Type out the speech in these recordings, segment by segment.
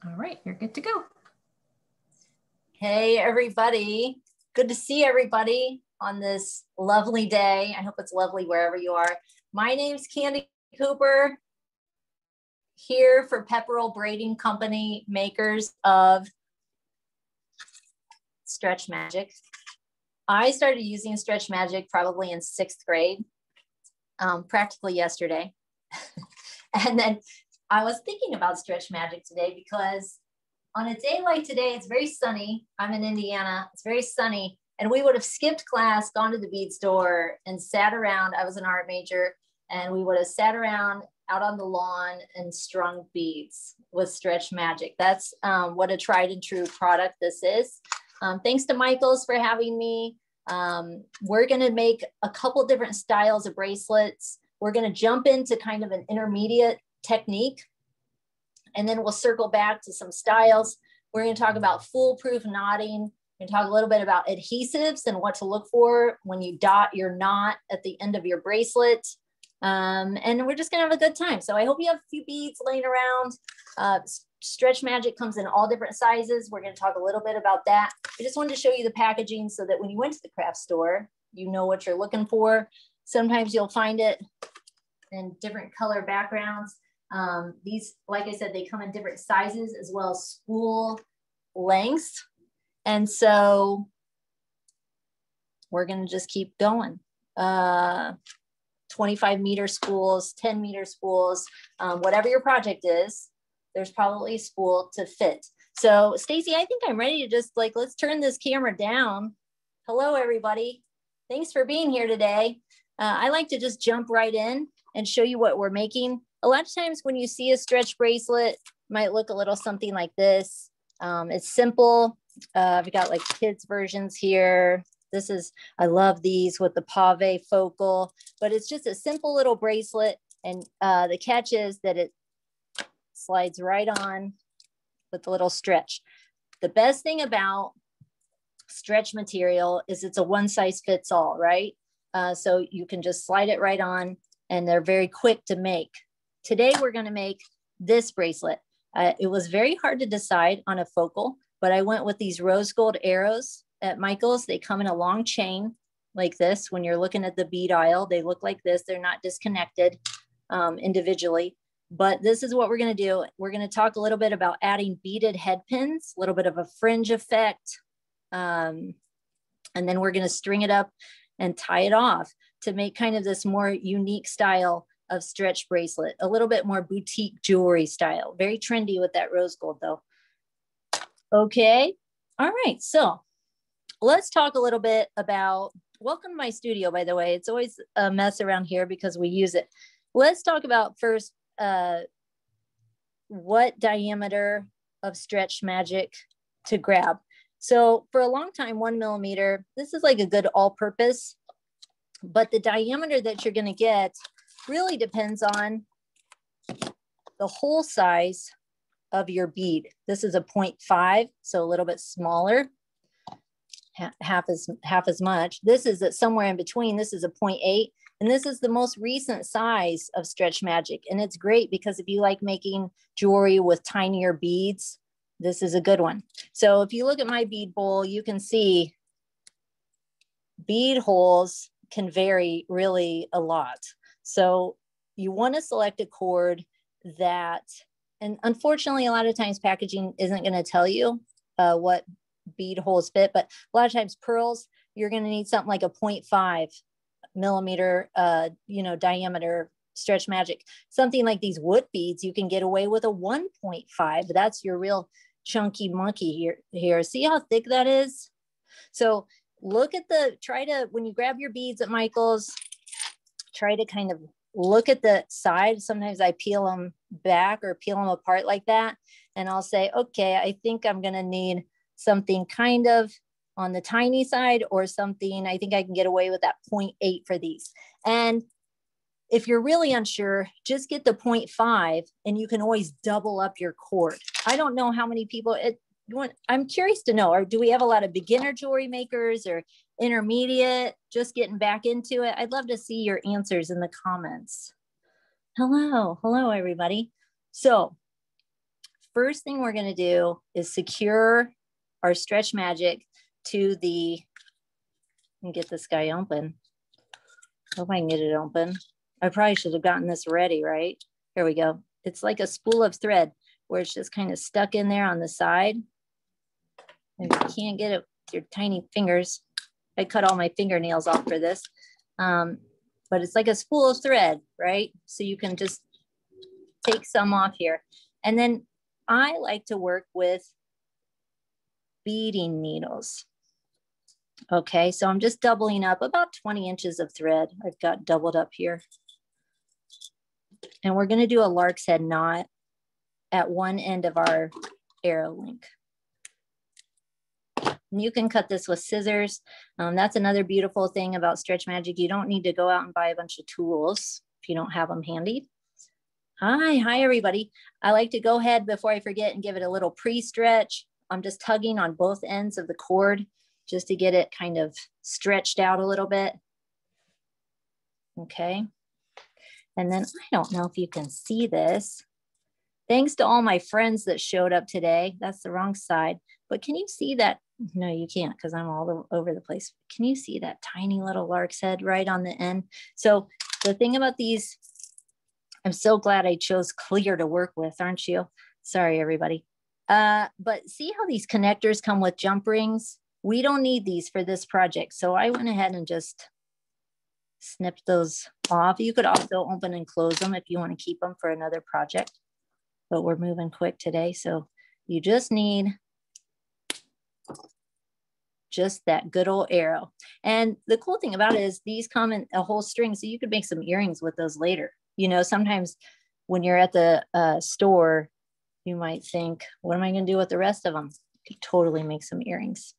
All right, you're good to go. Hey, everybody. Good to see everybody on this lovely day. I hope it's lovely wherever you are. My name's Candy Cooper, here for Pepperell Braiding Company, makers of Stretch Magic. I started using Stretch Magic probably in 6th grade, practically yesterday. And then I was thinking about Stretch Magic today because on a day like today, it's very sunny. I'm in Indiana. It's very sunny. And we would have skipped class, gone to the bead store and sat around. I was an art major, and we would have sat around out on the lawn and strung beads with Stretch Magic. That's what a tried and true product this is. Thanks to Michaels for having me. We're going to make a couple different styles of bracelets. We're going to jump into kind of an intermediate technique, and then we'll circle back to some styles. We're going to talk about foolproof knotting. We're going to talk a little bit about adhesives and what to look for when you dot your knot at the end of your bracelet. And we're just going to have a good time. So I hope you have a few beads laying around. Stretch Magic comes in all different sizes. We're going to talk a little bit about that. I just wanted to show you the packaging so that when you went to the craft store, you know what you're looking for. Sometimes you'll find it in different color backgrounds. These, like I said, they come in different sizes as well as spool lengths. And so we're going to just keep going. 25-meter spools, 10-meter spools, whatever your project is, there's probably a spool to fit. So Stacy, I think I'm ready to just let's turn this camera down. Hello, everybody. Thanks for being here today. I like to just jump right in and show you what we're making. A lot of times when you see a stretch bracelet, it might look a little something like this. It's simple. I've got like kids versions here. This is, I love these with the pave focal, but it's just a simple little bracelet. And the catch is that it slides right on with a little stretch. The best thing about stretch material is it's a one size fits all, right? So you can just slide it right on, and they're very quick to make. Today, we're going to make this bracelet. It was very hard to decide on a focal, but I went with these rose gold arrows at Michaels. They come in a long chain like this. When you're looking at the bead aisle, they look like this. They're not disconnected individually, but this is what we're going to do. We're going to talk a little bit about adding beaded head pins, a little bit of a fringe effect. And then we're going to string it up and tie it off to make kind of this more unique style of stretch bracelet, a little bit more boutique jewelry style. Very trendy with that rose gold though. Okay. All right. So let's talk a little bit about, welcome to my studio, by the way. It's always a mess around here because we use it. Let's talk about first, what diameter of Stretch Magic to grab. So for a long time, 1 millimeter, this is like a good all-purpose, but the diameter that you're going to get really depends on the hole size of your bead. This is a 0.5, so a little bit smaller, half as much. This is somewhere in between. This is a 0.8, and this is the most recent size of Stretch Magic. And it's great because if you like making jewelry with tinier beads, this is a good one. So if you look at my bead bowl, you can see bead holes can vary really a lot. So you want to select a cord that, and unfortunately, a lot of times packaging isn't going to tell you what bead holes fit, but a lot of times pearls, you're going to need something like a 0.5 millimeter, diameter Stretch Magic. Something like these wood beads, you can get away with a 1.5. That's your real chunky monkey here. See how thick that is? So look at when you grab your beads at Michael's, try to kind of look at the side. Sometimes I peel them back or peel them apart like that. And I'll say, okay, I think I'm going to need something kind of on the tiny side or something. I think I can get away with that 0.8 for these. And if you're really unsure, just get the 0.5 and you can always double up your cord. I don't know how many people I'm curious to know, or do we have a lot of beginner jewelry makers or intermediate, just getting back into it? I'd love to see your answers in the comments. Hello, everybody. So first thing we're going to do is secure our stretch magic to the, and get this guy open. Hope I can get it open. I probably should have gotten this ready, right? Here we go. It's like a spool of thread where it's just kind of stuck in there on the side. And you can't get it with your tiny fingers. I cut all my fingernails off for this. But it's like a spool of thread, right? So you can just take some off here. And then I like to work with beading needles. Okay, so I'm just doubling up about 20 inches of thread. I've got doubled up here. And we're going to do a lark's head knot at one end of our arrow link. And you can cut this with scissors. That's another beautiful thing about stretch magic. You don't need to go out and buy a bunch of tools if you don't have them handy. Hi everybody. I like to go ahead before I forget and give it a little pre-stretch. I'm just tugging on both ends of the cord just to get it kind of stretched out a little bit. Okay. And then I don't know if you can see this. Thanks to all my friends that showed up today. That's the wrong side. But can you see that? No, you can't because I'm all over the place. Can you see that tiny little lark's head right on the end? So the thing about these, I'm so glad I chose clear to work with, aren't you? Sorry, everybody. But see how these connectors come with jump rings? We don't need these for this project. So I went ahead and just snipped those off. You could also open and close them if you want to keep them for another project. But we're moving quick today. So you just need just that good old arrow. And the cool thing about it is these come in a whole string. So you could make some earrings with those later. You know, sometimes when you're at the store, you might think, what am I going to do with the rest of them? You could totally make some earrings.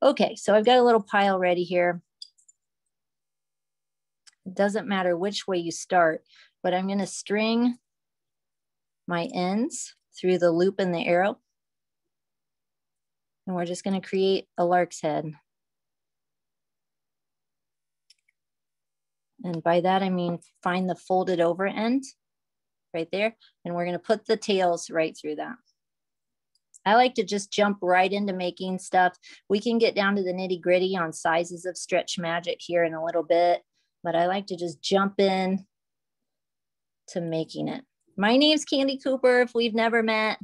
Okay, so I've got a little pile ready here. It doesn't matter which way you start, but I'm going to string my ends through the loop in the arrow. And we're just going to create a lark's head. And by that, I mean, find the folded over end right there. And we're going to put the tails right through that. I like to just jump right into making stuff. We can get down to the nitty gritty on sizes of stretch magic here in a little bit, but I like to just jump in to making it. My name's Candy Cooper, if we've never met.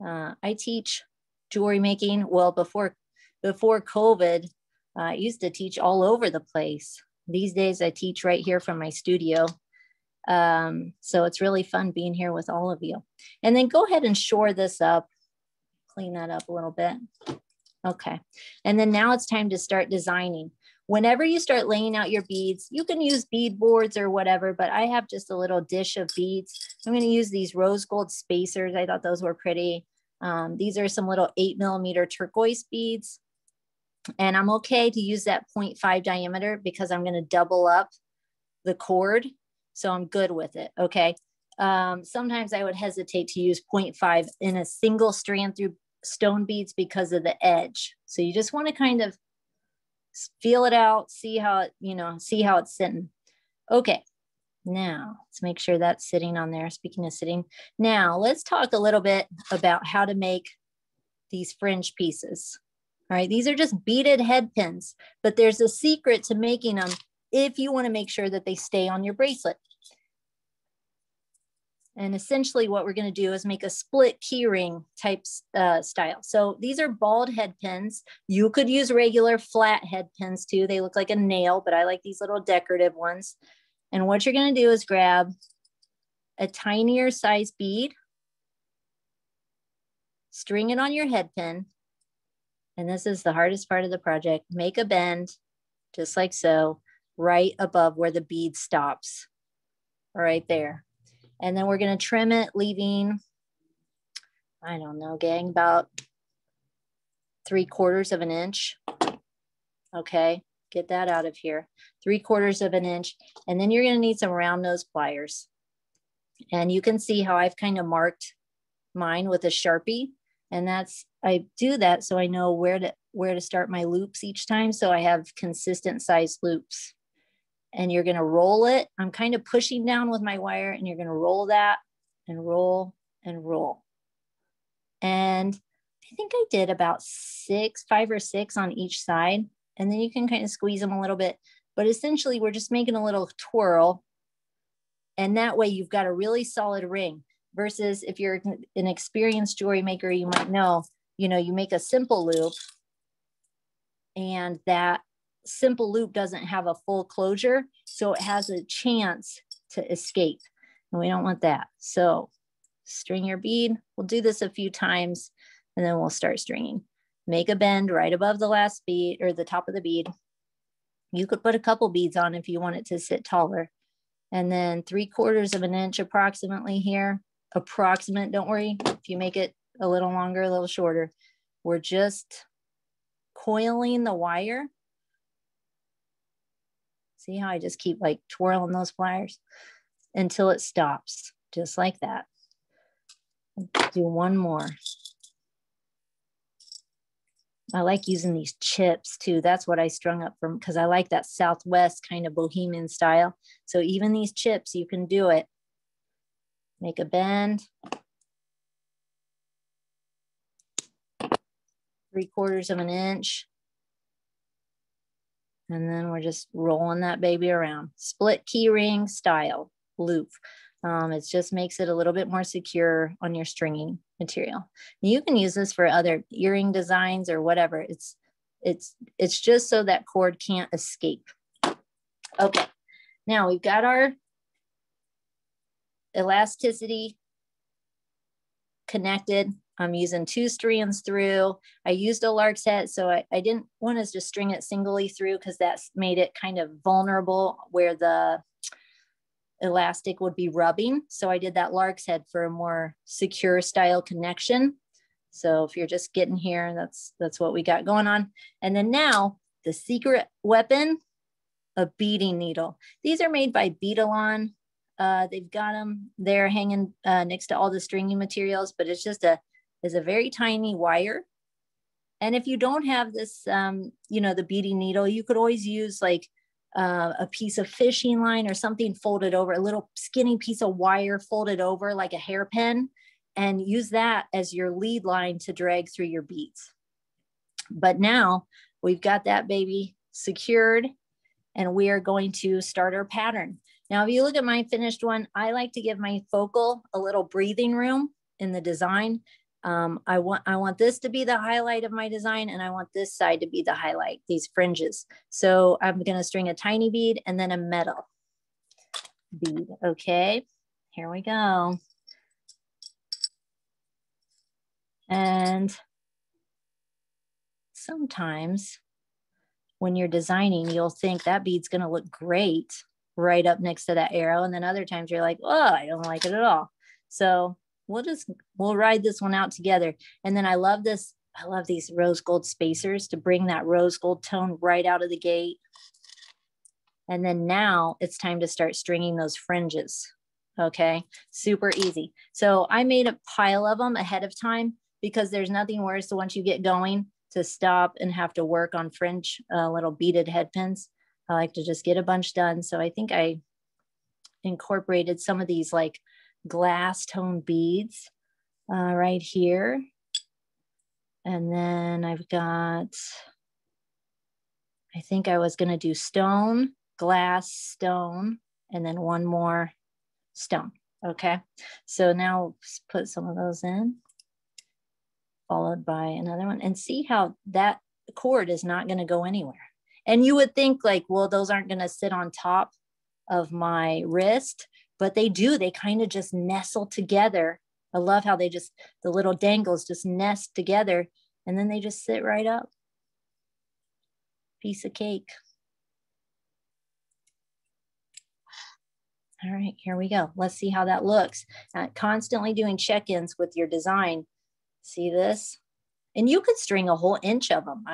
I teach jewelry making. Well, before COVID, I used to teach all over the place. These days I teach right here from my studio. So it's really fun being here with all of you. And then go ahead and shore this up, clean that up a little bit. Okay. And then now it's time to start designing. Whenever you start laying out your beads, you can use bead boards or whatever, but I have just a little dish of beads. I'm going to use these rose gold spacers. I thought those were pretty. These are some little 8mm turquoise beads. And I'm okay to use that 0.5 diameter because I'm going to double up the cord. So I'm good with it. Okay. Sometimes I would hesitate to use 0.5 in a single strand through stone beads because of the edge. So you just want to kind of feel it out, see how it, see how it's sitting. Okay. Now let's make sure that's sitting on there. Speaking of sitting, now let's talk a little bit about how to make these fringe pieces. All right. These are just beaded head pins, but there's a secret to making them if you want to make sure that they stay on your bracelet. And essentially what we're going to do is make a split keyring type style. So these are bald head pins. You could use regular flat head pins too. They look like a nail, but I like these little decorative ones. And what you're going to do is grab a tinier size bead, string it on your head pin. And this is the hardest part of the project. Make a bend, just like so, right above where the bead stops, right there. And then we're going to trim it, leaving, I don't know, gang, about 3/4 of an inch. Okay, get that out of here. 3/4 of an inch. And then you're going to need some round nose pliers. And you can see how I've kind of marked mine with a Sharpie. And that's, I do that so I know where to start my loops each time. So I have consistent size loops. And you're going to roll it. I'm kind of pushing down with my wire and you're going to roll that and roll and roll. And I think I did about 5 or 6 on each side. And then you can kind of squeeze them a little bit. But essentially, we're just making a little twirl. And that way you've got a really solid ring. Versus if you're an experienced jewelry maker, you might know, you make a simple loop. And that simple loop doesn't have a full closure. So it has a chance to escape. And we don't want that. So string your bead. We'll do this a few times and then we'll start stringing. Make a bend right above the last bead or the top of the bead. You could put a couple beads on if you want it to sit taller. And then 3/4 of an inch approximately here. Approximate, don't worry if you make it a little longer, a little shorter. We're just coiling the wire. See how I just keep like twirling those pliers until it stops, just like that. Do one more. I like using these chips too. That's what I strung up from, because I like that Southwest kind of bohemian style. So even these chips, you can do it. Make a bend. 3/4 of an inch. And then we're just rolling that baby around. Split key ring style loop. It just makes it a little bit more secure on your stringing material. You can use this for other earring designs or whatever. It's just so that cord can't escape. Okay, now we've got our elasticity connected. I'm using 2 strands through. I used a lark set, so I didn't want us to string it singly through because that's made it kind of vulnerable where the elastic would be rubbing. So I did that lark's head for a more secure style connection. So if you're just getting here, that's what we got going on. And then now the secret weapon, a beading needle. These are made by Beadalon. They've got them there hanging next to all the stringing materials, but it's just a very tiny wire. And if you don't have this, the beading needle, you could always use like a piece of fishing line or something folded over, a little skinny piece of wire folded over like a hairpin, and use that as your lead line to drag through your beads. But now we've got that baby secured and we are going to start our pattern. Now, if you look at my finished one, I like to give my focal a little breathing room in the design. I want this to be the highlight of my design, and I want this side to be the highlight, these fringes. So I'm going to string a tiny bead and then a metal bead. Okay, here we go. And sometimes when you're designing, you'll think that bead's going to look great right up next to that arrow. And then other times you're like, oh, I don't like it at all. So we'll ride this one out together. And then I love this. I love these rose gold spacers to bring that rose gold tone right out of the gate. And then now it's time to start stringing those fringes. Okay, super easy. So I made a pile of them ahead of time because there's nothing worse than once you get going to stop and have to work on fringe little beaded head pins. I like to just get a bunch done. So I think I incorporated some of these like glass tone beads right here. And then I've got, I think I was going to do stone, glass, stone, and then one more stone. Okay. So now let's put some of those in, followed by another one, and see how that cord is not going to go anywhere. And you would think like, well, those aren't going to sit on top of my wrist, but they do. They kind of just nestle together. I love how they just, the little dangles just nest together and then they just sit right up. Piece of cake. All right, here we go. Let's see how that looks. Constantly doing check-ins with your design. See this? And you could string a whole inch of them.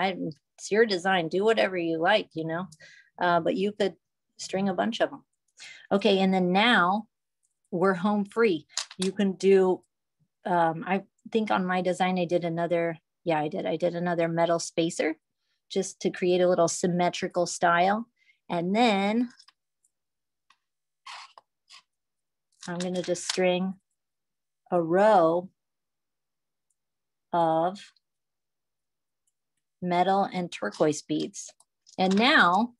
It's your design. Do whatever you like, you know, but you could string a bunch of them. Okay, and then now we're home free. You can do, I think on my design, I did another, yeah, I did another metal spacer just to create a little symmetrical style. And then I'm going to just string a row of metal and turquoise beads. And now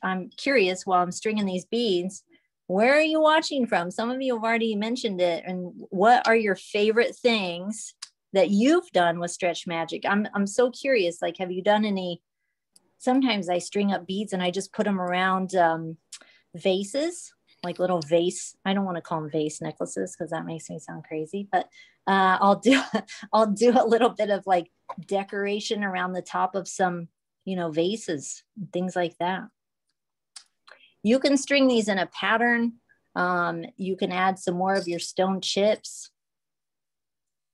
I'm curious, while I'm stringing these beads, where are you watching from? Some of you have already mentioned it. And what are your favorite things that you've done with Stretch Magic? I'm so curious. Like, have you done any? Sometimes I string up beads and I just put them around vases, like little vase. I don't want to call them vase necklaces because that makes me sound crazy, but I'll do a little bit of like decoration around the top of some, vases, things like that. You can string these in a pattern. You can add some more of your stone chips.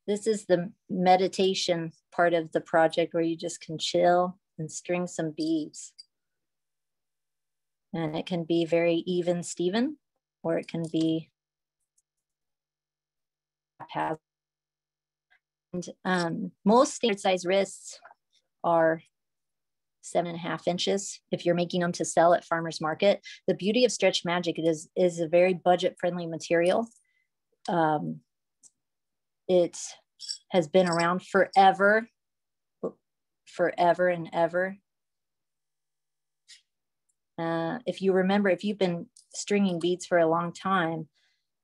This is the meditation part of the project where you just can chill and string some beads. And it can be very even Steven, or it can be and most standard size wrists are 7.5 inches if you're making them to sell at farmers market. The beauty of Stretch Magic is a very budget friendly material. It has been around forever and ever. If you remember, if you've been stringing beads for a long time,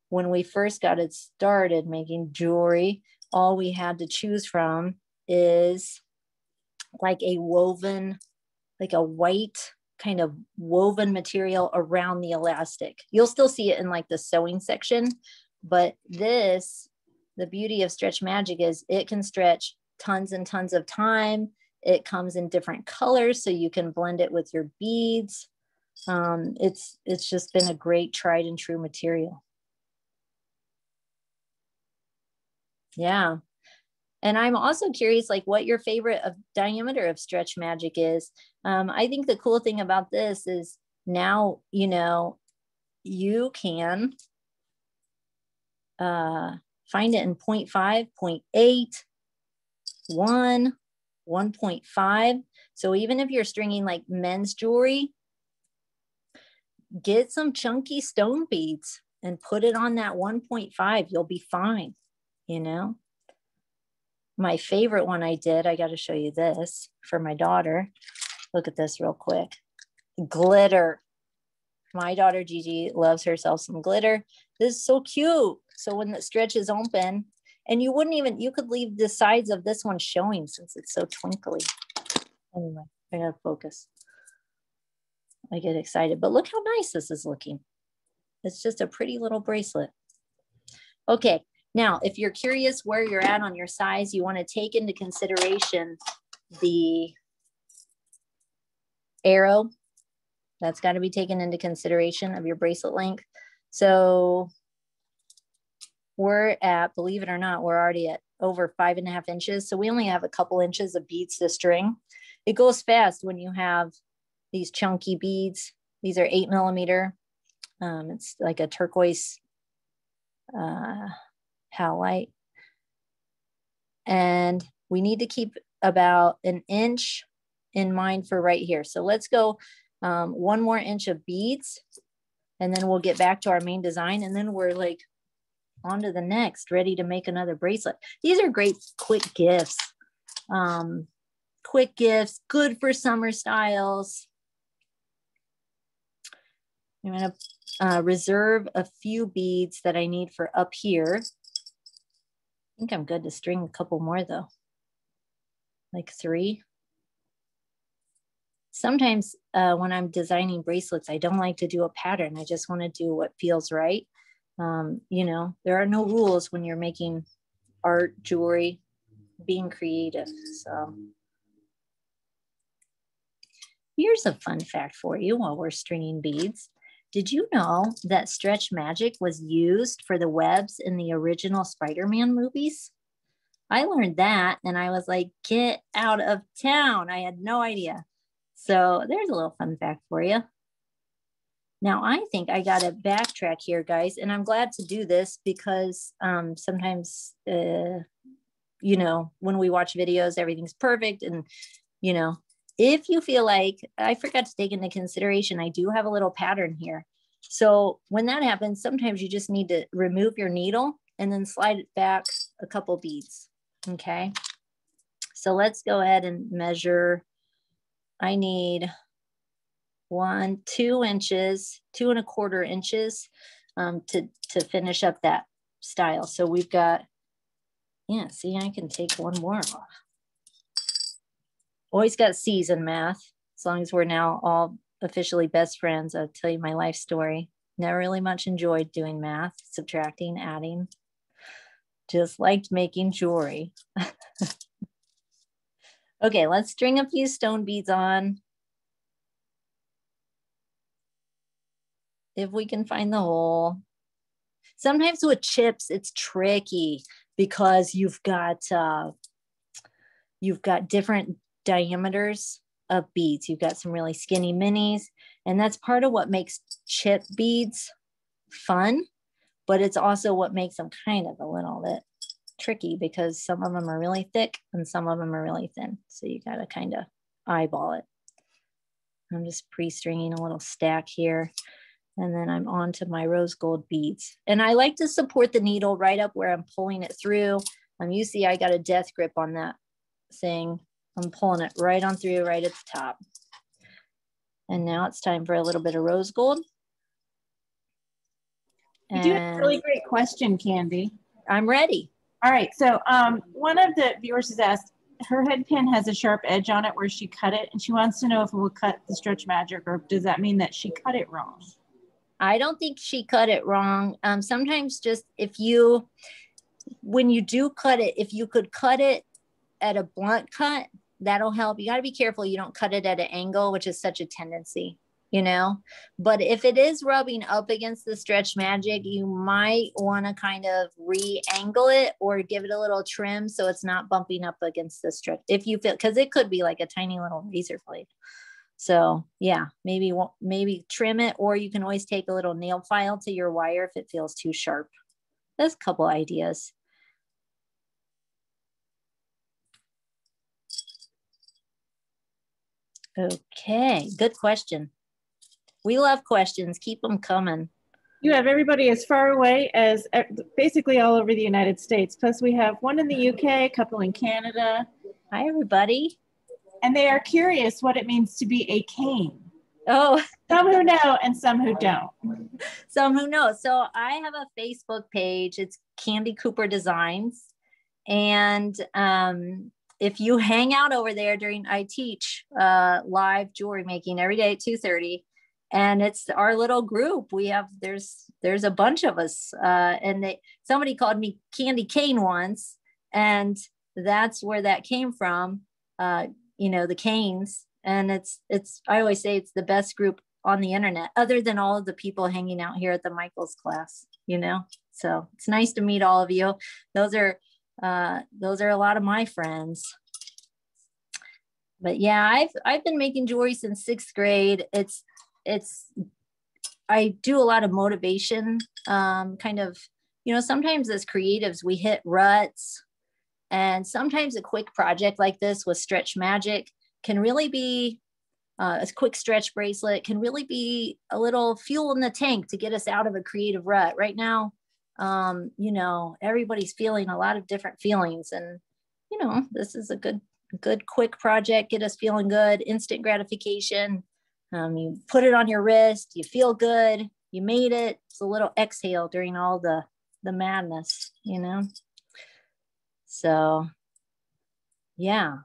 when we first got it started making jewelry, all we had to choose from is like a woven, like a white kind of woven material around the elastic. You'll still see it in like the sewing section, but this, the beauty of Stretch Magic is it can stretch tons and tons of time. It comes in different colors, so you can blend it with your beads. It's just been a great tried and true material. Yeah. And I'm also curious, like, what your favorite diameter of Stretch Magic is. I think the cool thing about this is now, you can find it in 0.5, 0.8, 1, 1.5. So even if you're stringing like men's jewelry, get some chunky stone beads and put it on that 1.5. You'll be fine, My favorite one I did, I got to show you this for my daughter. Look at this real quick. Glitter. My daughter Gigi loves herself some glitter. This is so cute. So when the stretch is open, and you could leave the sides of this one showing since it's so twinkly. Anyway, I gotta focus. I get excited, but look how nice this is looking. It's just a pretty little bracelet. Okay, now if you're curious where you're at on your size, you want to take into consideration the arrow. That's got to be taken into consideration of your bracelet length. So we're at, believe it or not, we're already at over 5.5 inches. So we only have a couple inches of beads to string. It goes fast when you have these chunky beads. These are 8mm. It's like a turquoise halite. And we need to keep about an inch in mind for right here. So let's go 1 more inch of beads, and then we'll get back to our main design. And then we're like on to the next, ready to make another bracelet. These are great quick gifts. Quick gifts, good for summer styles. I'm going to reserve a few beads that I need for up here. I think I'm good to string a couple more though, like 3. Sometimes when I'm designing bracelets, I don't like to do a pattern. I just want to do what feels right. There are no rules when you're making art, jewelry, being creative. So here's a fun fact for you while we're stringing beads. Did you know that Stretch Magic was used for the webs in the original Spider-Man movies? I learned that and I was like, get out of town. I had no idea. So there's a little fun fact for you. Now I think I got to backtrack here, guys, and I'm glad to do this because sometimes, when we watch videos, everything's perfect. And, if you feel like, I forgot to take into consideration, I do have a little pattern here. So when that happens, sometimes you just need to remove your needle and then slide it back a couple beads. Okay. So let's go ahead and measure. I need 2 inches, 2¼ inches to finish up that style. So we've got, yeah, see, I can take one more off. Always got C's in math, as long as we're now all officially best friends. I'll tell you my life story. Never really much enjoyed doing math, subtracting, adding. Just liked making jewelry. Okay, let's string a few stone beads on. If we can find the hole. Sometimes with chips, it's tricky because you've got different diameters of beads. You've got some really skinny minis, and that's part of what makes chip beads fun, but it's also what makes them kind of a little bit tricky because some of them are really thick and some of them are really thin. So you got to kind of eyeball it. I'm just pre-stringing a little stack here. And then I'm on to my rose gold beads. And I like to support the needle right up where I'm pulling it through. You see I got a death grip on that thing. I'm pulling it right on through, right at the top. And now it's time for a little bit of rose gold. You do have a really great question, Candy. I'm ready. All right, so one of the viewers has asked, her head pin has a sharp edge on it where she cut it, and she wants to know if it will cut the stretch magic, or does that mean that she cut it wrong? I don't think she cut it wrong. Sometimes just when you do cut it, if you could cut it at a blunt cut, that'll help. You got to be careful you don't cut it at an angle, which is such a tendency, you know. But if it is rubbing up against the stretch magic, you might want to kind of re-angle it or give it a little trim so it's not bumping up against the stretch. If you feel, because it could be like a tiny little razor blade. So yeah, maybe trim it, or you can always take a little nail file to your wire if it feels too sharp. There's a couple ideas. Okay, good question. We love questions. Keep them coming. You have everybody as far away as basically all over the United States. Plus we have one in the UK, a couple in Canada. Hi, everybody. And they are curious what it means to be a cane. Oh. Some who know and some who don't. Some who know. So I have a Facebook page. It's Candy Cooper Designs. And if you hang out over there I teach live jewelry making every day at 2:30. And it's our little group. There's a bunch of us. And somebody called me Candy Cane once. And that's where that came from. You know, the canes. And I always say it's the best group on the internet, other than all of the people hanging out here at the Michaels class, you know? So it's nice to meet all of you. Those are a lot of my friends. But yeah, I've been making jewelry since 6th grade. I do a lot of motivation, kind of, you know, sometimes as creatives, we hit ruts. And sometimes a quick project like this with stretch magic can really be, a quick stretch bracelet can really be a little fuel in the tank to get us out of a creative rut. Right now, you know, everybody's feeling a lot of different feelings. And, you know, this is a good quick project, get us feeling good, instant gratification. You put it on your wrist, you feel good, you made it. It's a little exhale during all the madness, you know? So, yeah,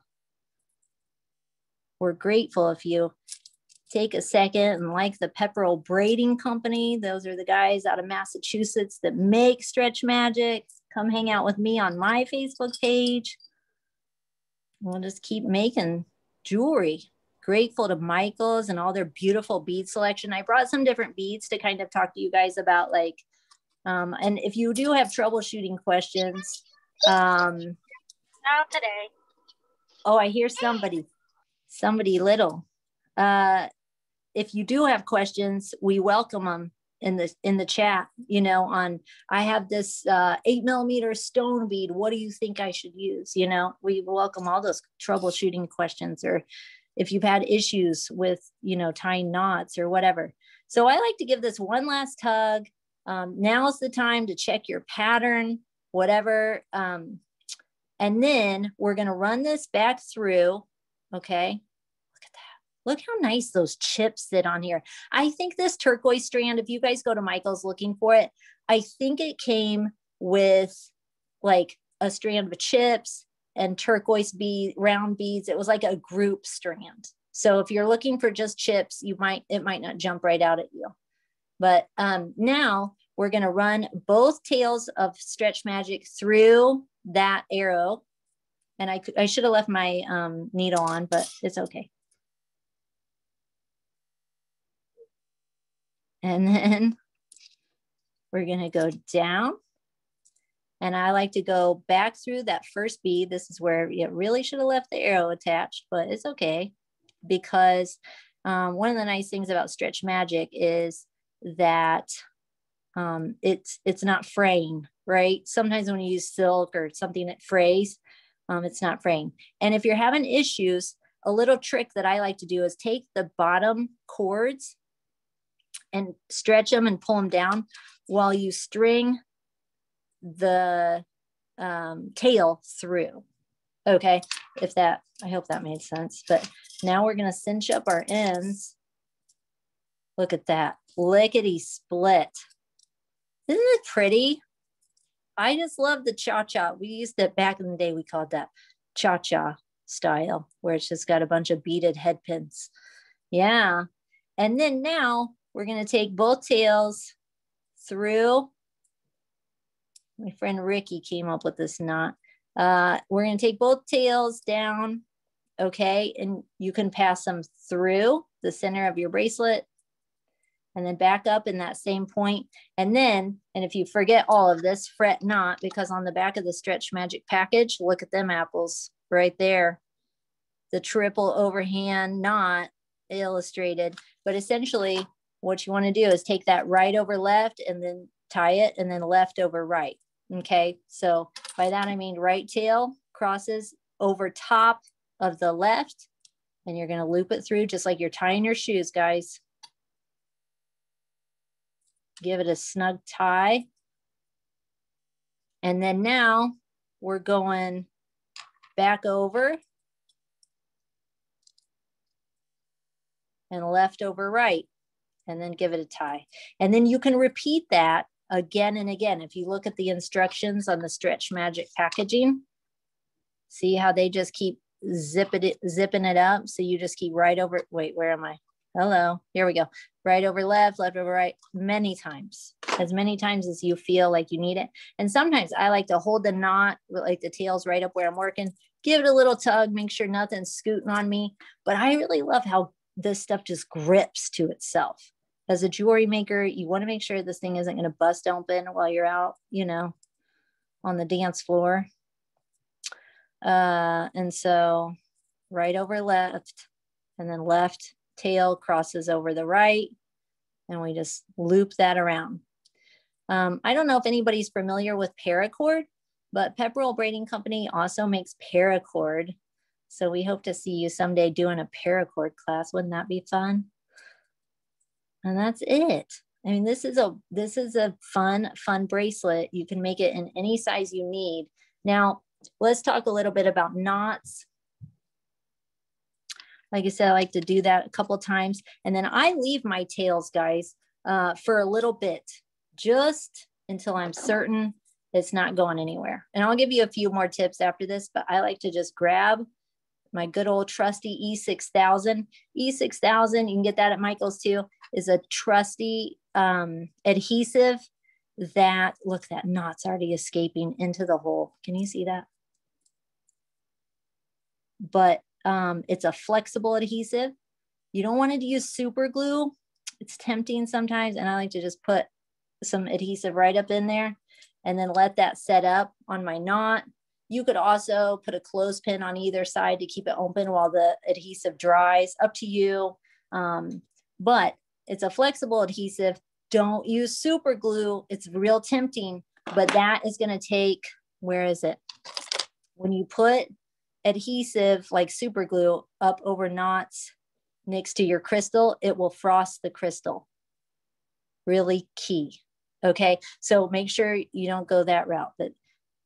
we're grateful if you take a second and like the Pepperell Braiding Company. Those are the guys out of Massachusetts that make stretch magic. Come hang out with me on my Facebook page. We'll just keep making jewelry. Grateful to Michaels and all their beautiful bead selection. I brought some different beads to kind of talk to you guys about, like, and if you do have troubleshooting questions, not today. Oh, I hear somebody little. If you do have questions, we welcome them in the chat. You know, I have this 8mm stone bead. What do you think I should use? You know, we welcome all those troubleshooting questions, or if you've had issues with, you know, tying knots or whatever. So I like to give this one last tug. Now's the time to check your pattern, whatever And then we're going to run this back through. Okay. Look at that. Look how nice those chips sit on here. I think this turquoise strand, if you guys go to Michael's looking for it, I think it came with like a strand of chips and turquoise bead, round beads. It was like a group strand. So if you're looking for just chips, it might not jump right out at you. But now we're going to run both tails of Stretch Magic through that arrow. And I should have left my needle on, but it's okay. And then we're going to go down. And I like to go back through that first bead. This is where you really should have left the arrow attached, but it's okay. Because one of the nice things about Stretch Magic is that it's not fraying, right? Sometimes when you use silk or something that frays, it's not fraying. And if you're having issues, a little trick that I like to do is take the bottom cords and stretch them and pull them down while you string the tail through. Okay, I hope that made sense. But now we're going to cinch up our ends. Look at that, lickety split. Isn't it pretty? I just love the cha-cha. We used it back in the day. We called that cha-cha style, where it's just got a bunch of beaded head pins. Yeah. And then now we're going to take both tails through. My friend Ricky came up with this knot. We're going to take both tails down. Okay. And you can pass them through the center of your bracelet and then back up in that same point. And if you forget all of this, fret not, because on the back of the Stretch Magic package, look at them apples right there. The triple overhand knot illustrated. But essentially what you want to do is take that right over left and then tie it, and then left over right. Okay. So by that, I mean right tail crosses over top of the left, and you're going to loop it through just like you're tying your shoes, guys. Give it a snug tie. And then now we're going back over and left over right, and then give it a tie. And then you can repeat that again and again. If you look at the instructions on the Stretch Magic packaging, see how they just keep zipping it up. So you just keep right over. Wait, where am I? Hello, here we go. Right over left, left over right, many times, as many times as you feel like you need it. And sometimes I like to hold the knot, like the tails right up where I'm working, give it a little tug, make sure nothing's scooting on me. But I really love how this stuff just grips to itself. As a jewelry maker, you want to make sure this thing isn't going to bust open while you're out, on the dance floor. And so right over left, and then left tail crosses over the right, and we just loop that around. I don't know if anybody's familiar with paracord, but Pepperell Braiding Company also makes paracord. So we hope to see you someday doing a paracord class. Wouldn't that be fun? And that's it. I mean, this is a fun bracelet. You can make it in any size you need. Now, let's talk a little bit about knots. Like I said, I like to do that a couple of times. And then I leave my tails, guys, for a little bit, just until I'm certain it's not going anywhere. And I'll give you a few more tips after this, but I like to just grab my good old trusty E6000. E6000, you can get that at Michael's too, is a trusty adhesive that, look, that knot's already escaping into the hole. Can you see that? But it's a flexible adhesive. You don't want to use super glue. It's tempting sometimes. And I like to just put some adhesive right up in there and then let that set up on my knot. You could also put a clothespin on either side to keep it open while the adhesive dries, up to you. But it's a flexible adhesive. Don't use super glue. It's real tempting, but that is going to take, where is it? When you put adhesive like super glue up over knots next to your crystal, it will frost the crystal. Really key. Okay, so make sure you don't go that route. But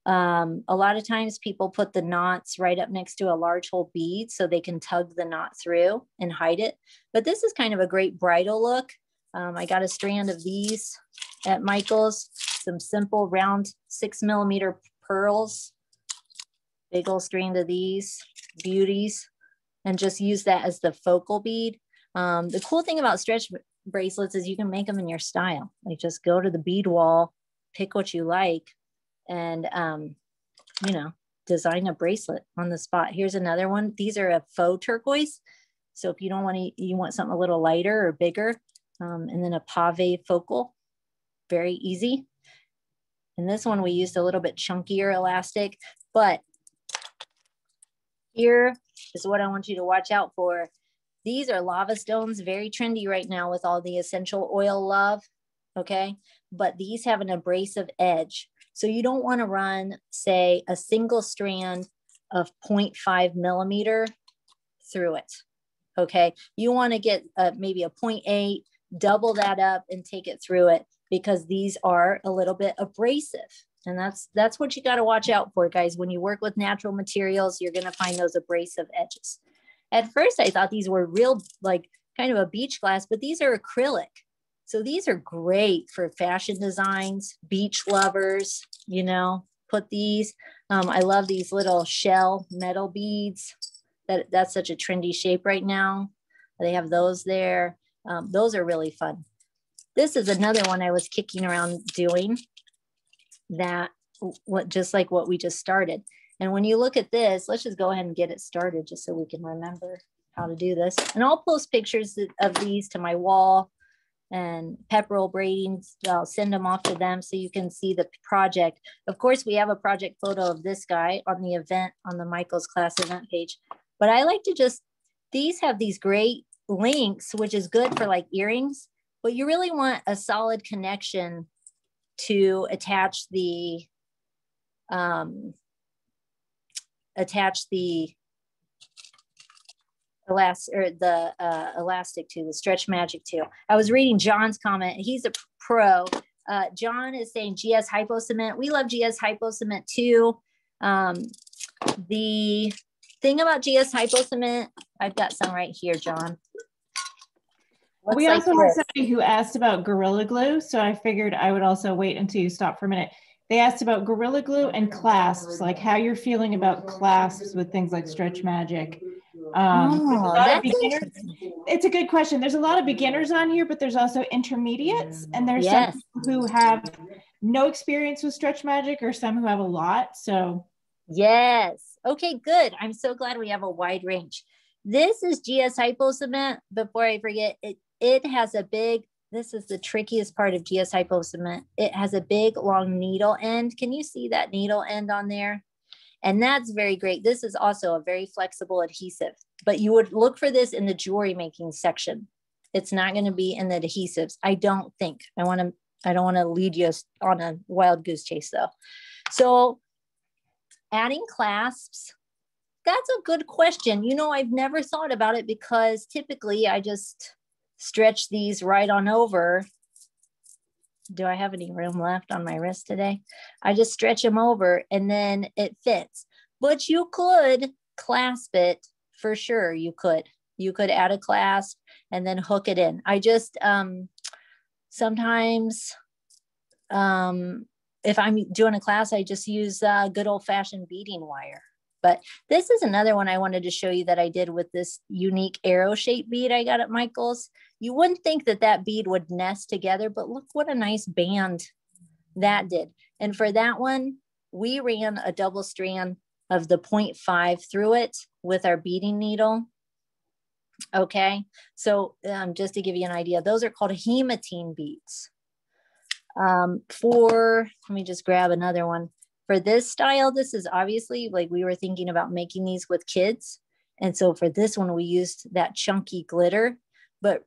A lot of times people put the knots right up next to a large hole bead so they can tug the knot through and hide it. But this is kind of a great bridal look. I got a strand of these at Michael's, some simple round 6mm pearls, big old strand of these beauties, and just use that as the focal bead. The cool thing about stretch bracelets is you can make them in your style. Like just go to the bead wall, pick what you like, and you know, design a bracelet on the spot. Here's another one. These are a faux turquoise. So if you don't want to, you want something a little lighter or bigger, and then a pave focal, very easy. And this one we used a little bit chunkier elastic, but here is what I want you to watch out for. These are lava stones, very trendy right now with all the essential oil love, okay? But these have an abrasive edge. So you don't want to run, say, a single strand of 0.5mm through it, okay? You want to get maybe a 0.8, double that up and take it through it, because these are a little bit abrasive. And that's what you got to watch out for, guys. When you work with natural materials, you're going to find those abrasive edges. At first, I thought these were real, like kind of a beach glass, but these are acrylic. So these are great for fashion designs, beach lovers, you know, put these. I love these little shell metal beads. That's such a trendy shape right now. They have those there. Those are really fun. This is another one I was kicking around doing that, just like what we just started. And when you look at this, let's just go ahead and get it started just so we can remember how to do this. And I'll post pictures of these to my wall, and Pepperell braiding. I'll send them off to them so you can see the project. Of course, we have a project photo of this guy on the event, on the Michael's class event page. But I like to just, these have these great links, which is good for like earrings, but you really want a solid connection to attach the elastic to, the stretch magic to. I was reading John's comment. He's a pro. John is saying GS Hypo Cement. We love GS Hypo Cement too. The thing about GS Hypo Cement, I've got some right here, John. We also had somebody who asked about Gorilla Glue, so I figured I would also wait until you stop for a minute. They asked about Gorilla Glue and clasps, like how you're feeling about clasps with things like Stretch Magic. It's a good question. There's a lot of beginners on here, but there's also intermediates, and there's some who have no experience with Stretch Magic or some who have a lot. So yes. Okay, good. I'm so glad we have a wide range. This is GS Hypo Cement. Before I forget, it has a big, this is the trickiest part of GS Hypo Cement. It has a big long needle end. Can you see that needle end on there? And that's very great. This is also a very flexible adhesive, but you would look for this in the jewelry making section. It's not going to be in the adhesives, I don't think. I don't want to lead you on a wild goose chase though. So adding clasps, that's a good question. You know, I've never thought about it because typically I just stretch these right on over. Do I have any room left on my wrist today? I just stretch them over and then it fits. But you could clasp it for sure. You could add a clasp and then hook it in. I just sometimes if I'm doing a class, I just use good old fashioned beading wire. But this is another one I wanted to show you that I did with this unique arrow shaped bead I got at Michael's. You wouldn't think that that bead would nest together, but look what a nice band that did. And for that one, we ran a double strand of the 0.5 through it with our beading needle. Okay, so just to give you an idea, those are called hematine beads. Let me just grab another one. For this style, this is obviously like we were thinking about making these with kids. And so for this one, we used that chunky glitter, but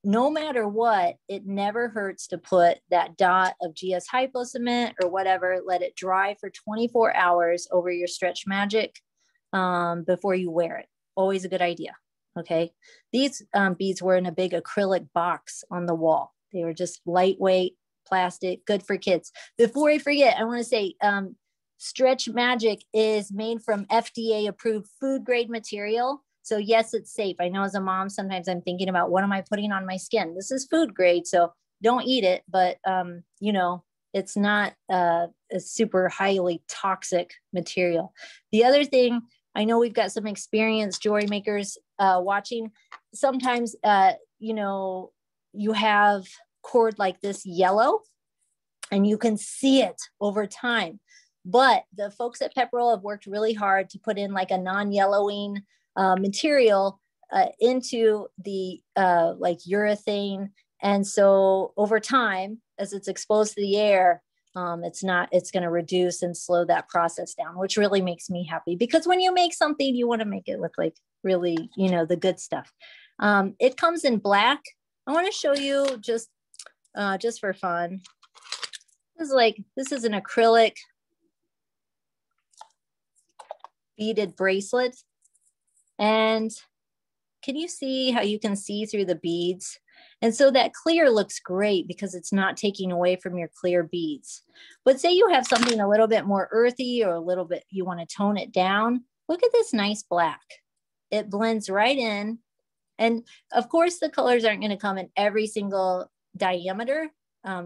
no matter what, it never hurts to put that dot of GS Hypo Cement or whatever, let it dry for 24 hours over your Stretch Magic before you wear it. Always a good idea. Okay. These beads were in a big acrylic box on the wall. They were just lightweight plastic, good for kids. Before I forget, I want to say Stretch Magic is made from FDA approved food grade material. So yes, it's safe. I know as a mom, sometimes I'm thinking about what am I putting on my skin? This is food grade, so don't eat it, but you know, it's not a super highly toxic material. The other thing, I know we've got some experienced jewelry makers watching. Sometimes, you know, you have cord like this yellow and you can see it over time. But the folks at Pepperell have worked really hard to put in like a non-yellowing material into the like urethane. And so over time, as it's exposed to the air, it's going to reduce and slow that process down, which really makes me happy, because when you make something, you want to make it look like really, you know, the good stuff. It comes in black. I want to show you just for fun. This is an acrylic beaded bracelet. And can you see how you can see through the beads? And so that clear looks great because it's not taking away from your clear beads. But say you have something a little bit more earthy or a little bit, you want to tone it down. Look at this nice black. It blends right in. And of course, the colors aren't going to come in every single diameter.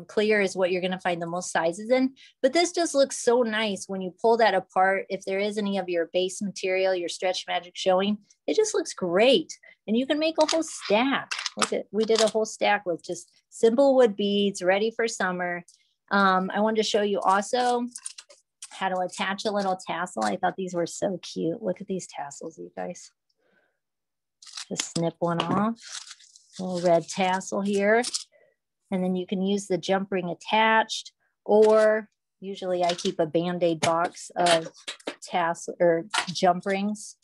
Clear is what you're going to find the most sizes in, but this just looks so nice when you pull that apart. If there is any of your base material, your Stretch Magic showing, it just looks great. And you can make a whole stack. Look at, we did a whole stack with just simple wood beads ready for summer. I wanted to show you also how to attach a little tassel. I thought these were so cute. Look at these tassels, you guys. Just snip one off, little red tassel here. And then you can use the jump ring attached, or usually I keep a Band-Aid box of tassel or jump rings.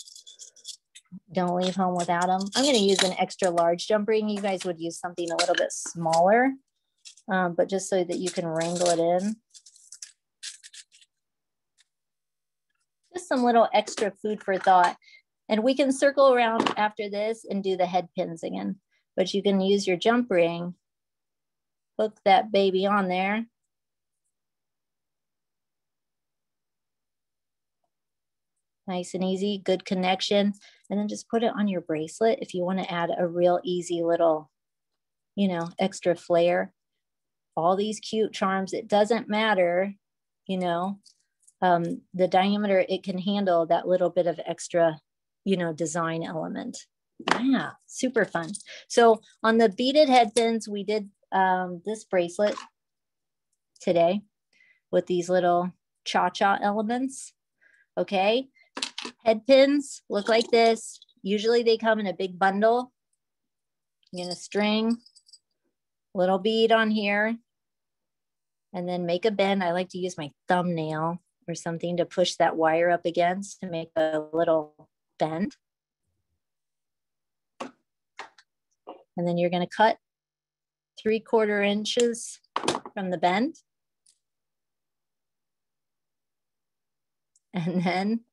Don't leave home without them. I'm going to use an extra large jump ring. You guys would use something a little bit smaller, but just so that you can wrangle it in. Just some little extra food for thought. And we can circle around after this and do the head pins again, but you can use your jump ring. Hook that baby on there. Nice and easy, good connection. And then just put it on your bracelet if you want to add a real easy little, you know, extra flair. All these cute charms, it doesn't matter, you know, the diameter, it can handle that little bit of extra, you know, design element. Yeah, super fun. So on the beaded head pins, we did this bracelet today with these little cha-cha elements. Okay, head pins look like this. Usually they come in a big bundle. You're gonna string little bead on here and then make a bend. I like to use my thumbnail or something to push that wire up against to make a little bend. And then you're gonna cut 3/4 inches from the bend. And then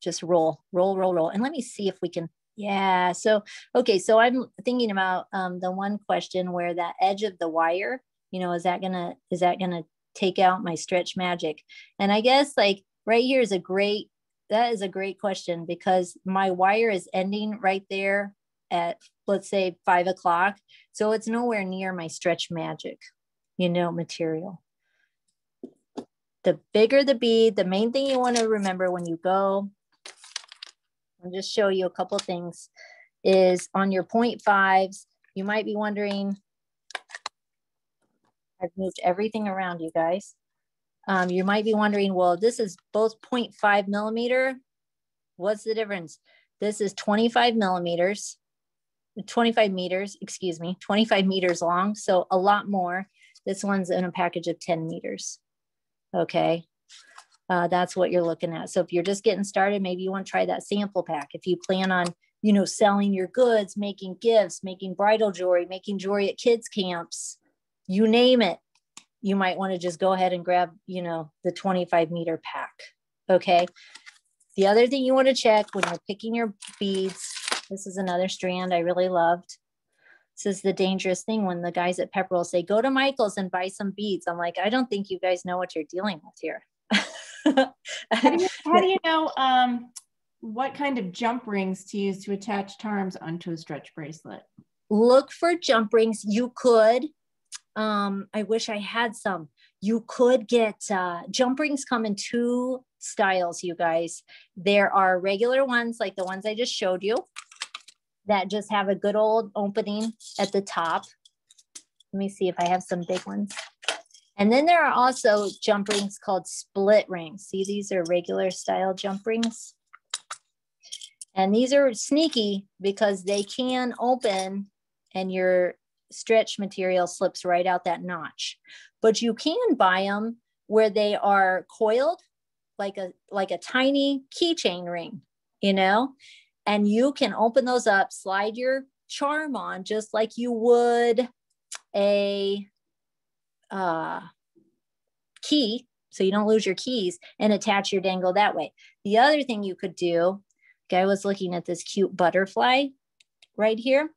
just roll, roll, roll, roll. And let me see if we can, yeah. So, okay. So I'm thinking about the one question where that edge of the wire, you know, is that gonna take out my Stretch Magic? And I guess like right here is that is a great question, because my wire is ending right there at, let's say 5 o'clock. So it's nowhere near my Stretch Magic, you know, material. The bigger the bead, the main thing you want to remember when you go, I'll just show you a couple things, is on your 0.5s, you might be wondering, I've moved everything around, you guys. You might be wondering, well, this is both 0.5 millimeter. What's the difference? This is 25 millimeters. 25 meters, excuse me, 25 meters long. So a lot more. This one's in a package of 10 meters. Okay. That's what you're looking at. So if you're just getting started, maybe you want to try that sample pack. If you plan on, you know, selling your goods, making gifts, making bridal jewelry, making jewelry at kids' camps, you name it, you might want to just go ahead and grab, you know, the 25 meter pack. Okay. The other thing you want to check when you're picking your beads, this is another strand I really loved. This is the dangerous thing when the guys at Pepperell say, go to Michael's and buy some beads. I'm like, I don't think you guys know what you're dealing with here. How do you know what kind of jump rings to use to attach charms onto a stretch bracelet? Look for jump rings. You could, I wish I had some. You could get, jump rings come in two styles, you guys. There are regular ones like the ones I just showed you that just have a good old opening at the top. Let me see if I have some big ones. And then there are also jump rings called split rings. See, these are regular style jump rings. And these are sneaky because they can open and your stretch material slips right out that notch. But you can buy them where they are coiled like a tiny keychain ring, you know, and you can open those up, slide your charm on just like you would a key, so you don't lose your keys, and attach your dangle that way. The other thing you could do, okay, I was looking at this cute butterfly right here.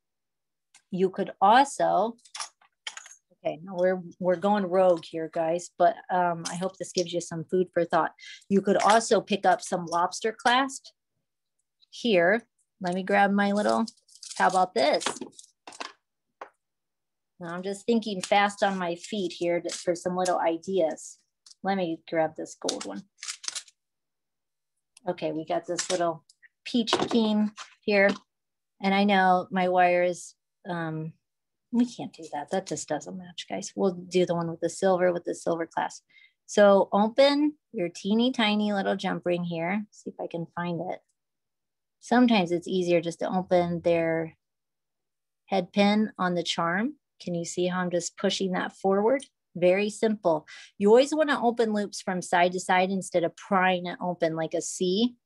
You could also, okay, now we're going rogue here, guys, but I hope this gives you some food for thought. You could also pick up some lobster clasp here. Let me grab my little, how about this? Now I'm just thinking fast on my feet here for some little ideas. Let me grab this gold one. Okay, we got this little peach keen here. And I know my wire is, we can't do that. That just doesn't match, guys. We'll do the one with the silver clasp. So open your teeny tiny little jump ring here. See if I can find it. Sometimes it's easier just to open their head pin on the charm. Can you see how I'm just pushing that forward? Very simple. You always want to open loops from side to side instead of prying it open like a C.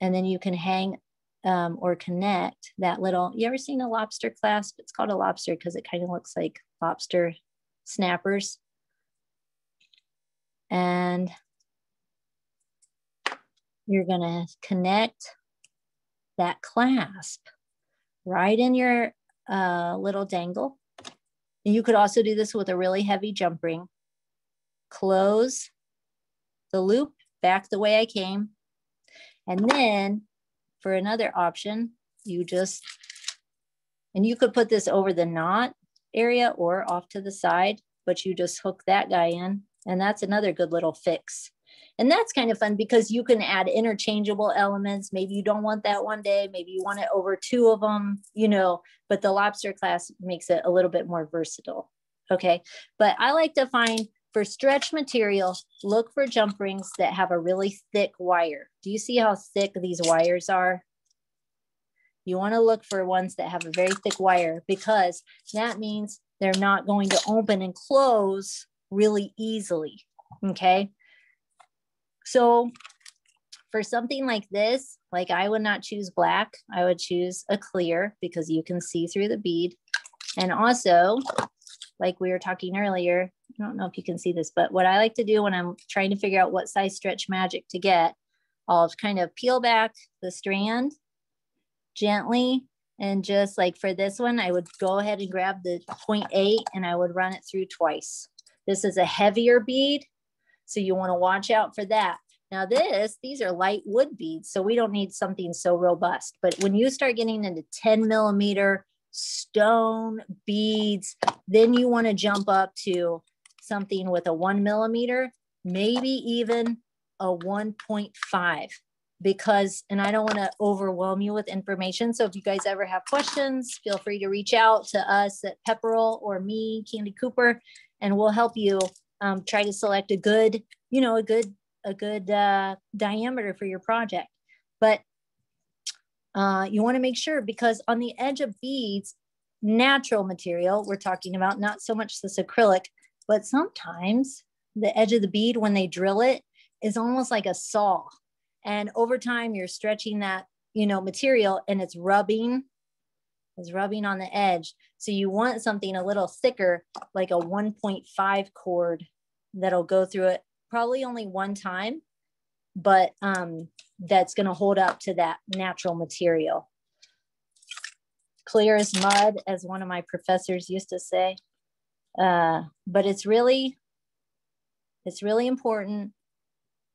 And then you can hang or connect that little, you ever seen a lobster clasp? It's called a lobster because it kind of looks like lobster snappers. And you're gonna connect that clasp right in your little dangle. And you could also do this with a really heavy jump ring. Close the loop back the way I came. And then for another option, you just, and you could put this over the knot area or off to the side, but you just hook that guy in. And that's another good little fix. And that's kind of fun because you can add interchangeable elements. Maybe you don't want that one day, maybe you want it over two of them, you know, but the lobster clasp makes it a little bit more versatile. Okay. But I like to find for stretch material, look for jump rings that have a really thick wire. Do you see how thick these wires are? You want to look for ones that have a very thick wire because that means they're not going to open and close really easily. Okay. So for something like this, like I would not choose black. I would choose a clear because you can see through the bead. And also, like we were talking earlier, I don't know if you can see this, but what I like to do when I'm trying to figure out what size stretch magic to get, I'll kind of peel back the strand gently. And just like for this one, I would go ahead and grab the 0.8 and I would run it through twice. This is a heavier bead, so you want to watch out for that. Now these are light wood beads, so we don't need something so robust. But when you start getting into 10 millimeter stone beads, then you want to jump up to something with a 1 millimeter, maybe even a 1.5. Because, and I don't want to overwhelm you with information. So if you guys ever have questions, feel free to reach out to us at Pepperell or me, Candy Cooper, and we'll help you try to select a good, you know, a good diameter for your project. But you want to make sure, because on the edge of beads, natural material, we're talking about not so much this acrylic, but sometimes the edge of the bead, when they drill it, is almost like a saw. And over time, you're stretching that, you know, material and it's rubbing on the edge. So you want something a little thicker, like a 1.5 cord that'll go through it probably only one time, but that's going to hold up to that natural material. Clear as mud, as one of my professors used to say. But it's really important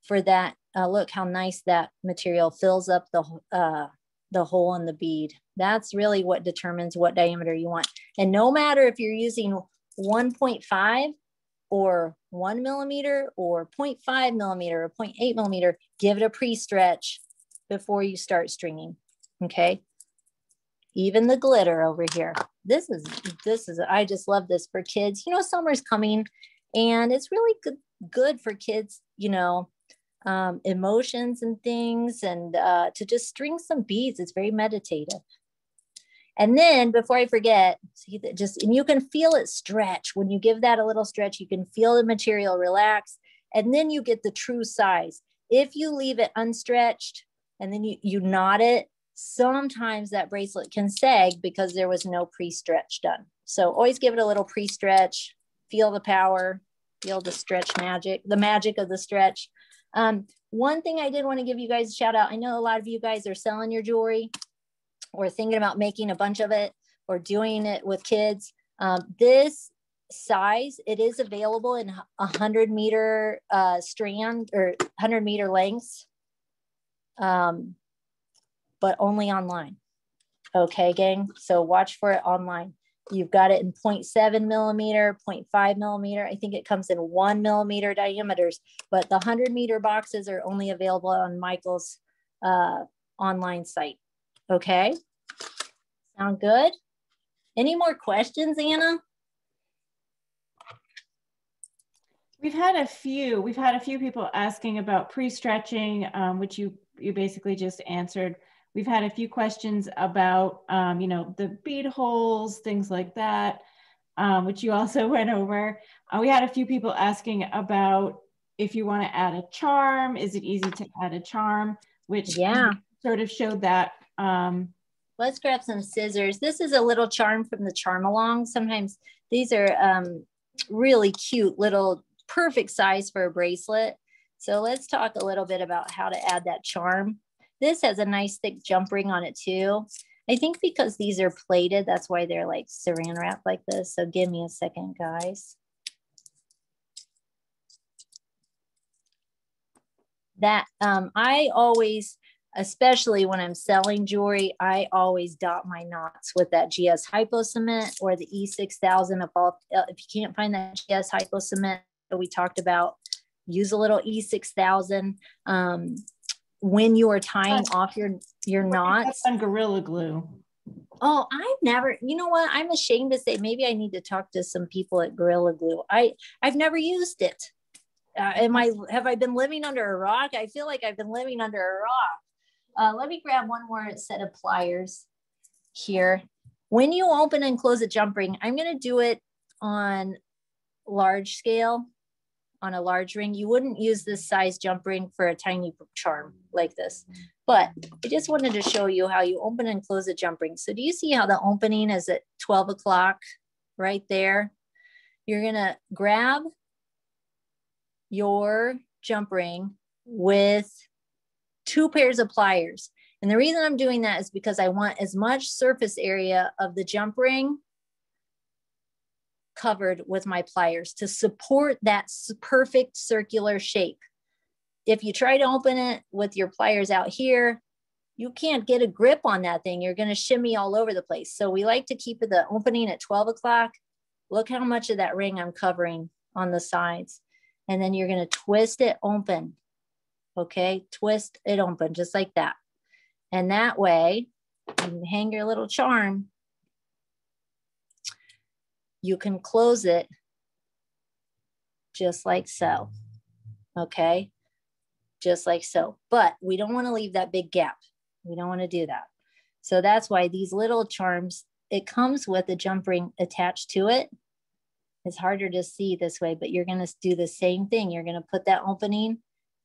for that. Look how nice that material fills up the hole in the bead. That's really what determines what diameter you want. And no matter if you're using 1.5 or 1 millimeter or 0.5 millimeter or 0.8 millimeter, give it a pre-stretch before you start stringing. Okay. Even the glitter over here. This is, I just love this for kids. You know, summer's coming and it's really good for kids, you know, emotions and things, and to just string some beads. It's very meditative. And then before I forget, see that just, and you can feel it stretch. When you give that a little stretch, you can feel the material relax, and then you get the true size. If you leave it unstretched and then you knot it, sometimes that bracelet can sag because there was no pre-stretch done. So always give it a little pre-stretch, feel the power, feel the stretch magic, the magic of the stretch. One thing I did want to give you guys a shout out. I know a lot of you guys are selling your jewelry or thinking about making a bunch of it or doing it with kids. This size, it is available in 100 meter strand or 100 meter lengths, but only online. Okay, gang. So watch for it online. You've got it in 0.7 millimeter, 0.5 millimeter. I think it comes in 1 millimeter diameters, but the 100 meter boxes are only available on Michael's online site. Okay. Sound good? Any more questions, Anna? We've had a few people asking about pre-stretching, which you basically just answered. We've had a few questions about, you know, the bead holes, things like that, which you also went over. We had a few people asking about if you want to add a charm, is it easy to add a charm, which sort of showed that. Let's grab some scissors. This is a little charm from the Charm-along. Sometimes these are really cute, little perfect size for a bracelet. So let's talk a little bit about how to add that charm. This has a nice thick jump ring on it too. I think because these are plated, that's why they're like saran wrap like this. So give me a second, guys. That I always, especially when I'm selling jewelry, I always dot my knots with that GS Hypo Cement or the E6000. If you can't find that GS Hypo Cement that we talked about, use a little E6000. When you are tying off your knots. On Gorilla Glue. Oh, I've never, you know what? I'm ashamed to say, maybe I need to talk to some people at Gorilla Glue. I've never used it. Have I been living under a rock? I feel like I've been living under a rock. Let me grab one more set of pliers here. When you open and close a jump ring, I'm going to do it on large scale, on a large ring. You wouldn't use this size jump ring for a tiny charm like this, but I just wanted to show you how you open and close a jump ring. So do you see how the opening is at 12 o'clock right there? You're going to grab your jump ring with 2 pairs of pliers. And the reason I'm doing that is because I want as much surface area of the jump ring covered with my pliers to support that perfect circular shape. If you try to open it with your pliers out here, you can't get a grip on that thing. You're going to shimmy all over the place. So we like to keep the opening at 12 o'clock. Look how much of that ring I'm covering on the sides. And then you're going to twist it open. Okay, twist it open just like that. And that way, you can hang your little charm. You can close it just like so. Okay, just like so. But we don't want to leave that big gap. We don't want to do that. So that's why these little charms, it comes with a jump ring attached to it. It's harder to see this way, but you're going to do the same thing. You're going to put that opening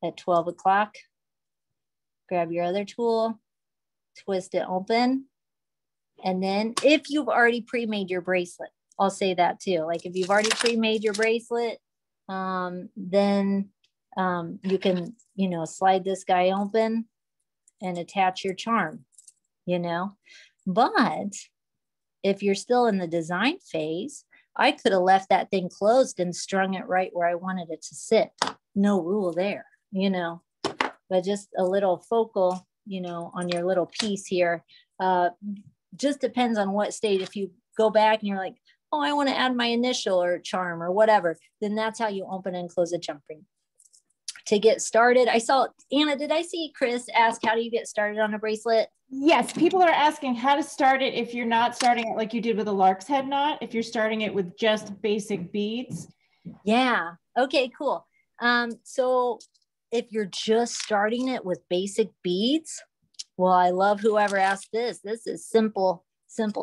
at 12 o'clock. Grab your other tool, twist it open. And then if you've already pre-made your bracelet, I'll say that too. Like if you've already pre-made your bracelet, then you can, you know, slide this guy open and attach your charm, you know. But if you're still in the design phase, I could have left that thing closed and strung it right where I wanted it to sit. No rule there. you know, but just a little focal, you know, on your little piece here. Just depends on what state. If you go back and you're like, oh, I want to add my initial or charm or whatever, then that's how you open and close a jump ring. To get started, I saw, Anna, did I see Chris ask, how do you get started on a bracelet? Yes, people are asking how to start it if you're not starting it like you did with a lark's head knot, if you're starting it with just basic beads. Yeah, okay, cool. So if you're just starting it with basic beads, well, I love whoever asked this. This is simple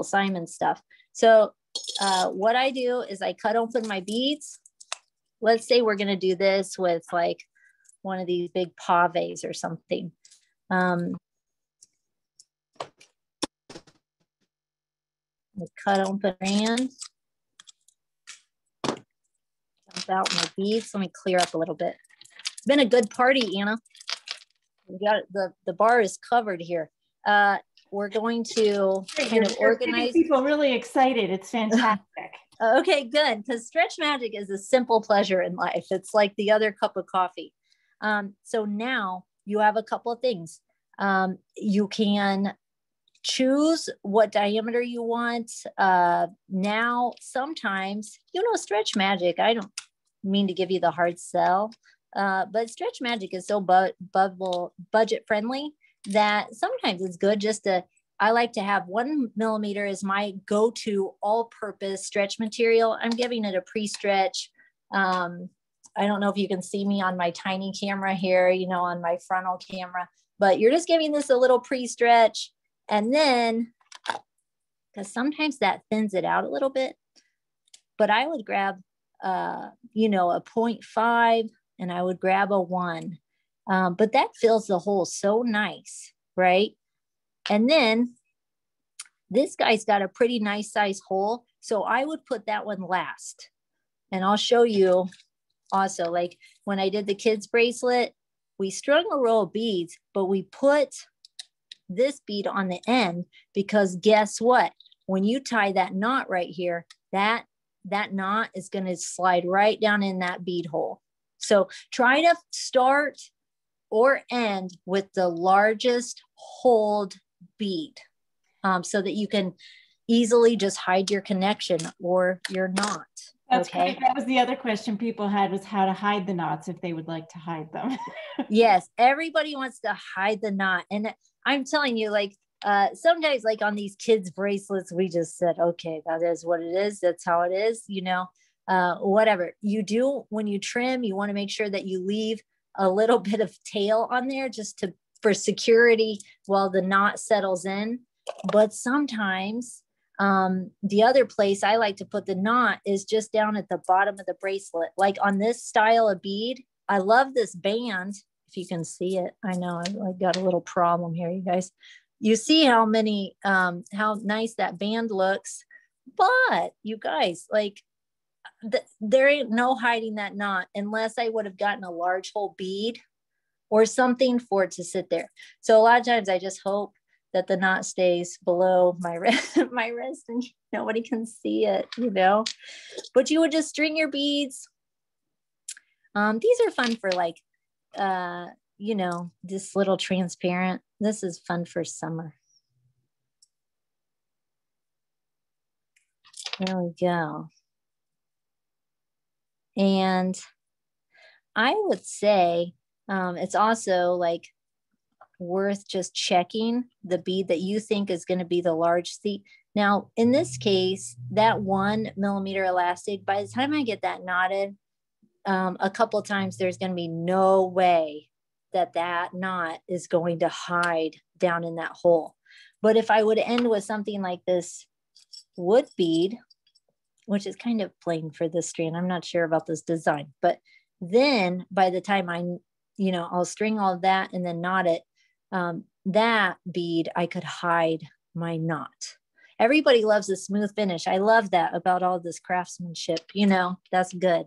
Simon stuff. So what I do is I cut open my beads. Let's say we're going to do this with like one of these big paves or something. Cut open and dump out my beads. Let me clear up a little bit. It's been a good party, Anna. We got the bar is covered here. We're going to kind of organize. People really excited. It's fantastic. Okay, good. Because stretch magic is a simple pleasure in life. It's like the other cup of coffee. So now you have a couple of things. You can choose what diameter you want. Now, sometimes, you know, stretch magic, I don't mean to give you the hard sell, but stretch magic is so budget friendly that sometimes it's good just to, I like to have 1 millimeter as my go-to all-purpose stretch material. I'm giving it a pre-stretch. I don't know if you can see me on my tiny camera here, you know, on my frontal camera, but you're just giving this a little pre-stretch. And then, because sometimes that thins it out a little bit, but I would grab, you know, a 0.5 and I would grab a 1. But that fills the hole so nice, right? And then this guy's got a pretty nice size hole. So I would put that one last. And I'll show you also, like when I did the kids bracelet, we strung a row of beads, but we put this bead on the end because guess what? When you tie that knot right here, that knot is going to slide right down in that bead hole. So try to start or end with the largest hold bead so that you can easily just hide your connection or your knot. That's okay. Great. That was the other question people had, was how to hide the knots if they would like to hide them. Yes, everybody wants to hide the knot. And I'm telling you, like, sometimes like on these kids bracelets, we just said, okay, that is what it is. That's how it is, you know, whatever you do when you trim, you want to make sure that you leave a little bit of tail on there just for security while the knot settles in. But sometimes the other place I like to put the knot is just down at the bottom of the bracelet. Like on this style of bead, I love this band. If you can see it, I know I got a little problem here, you guys. You see how nice that band looks, but you guys, like there ain't no hiding that knot unless I would have gotten a large hole bead or something for it to sit there. So a lot of times I just hope that the knot stays below my wrist and nobody can see it, you know, but you would just string your beads. These are fun for like, you know, this little transparent, this is fun for summer. There we go. And I would say it's also like worth just checking the bead that you think is going to be the large seat. Now, in this case, that 1 millimeter elastic, by the time I get that knotted, a couple of times, there's going to be no way that knot is going to hide down in that hole. But if I would end with something like this wood bead, which is kind of plain for this strand, I'm not sure about this design, but then by the time I'll string all of that and then knot it, that bead, I could hide my knot. Everybody loves a smooth finish. I love that about all this craftsmanship, you know, that's good.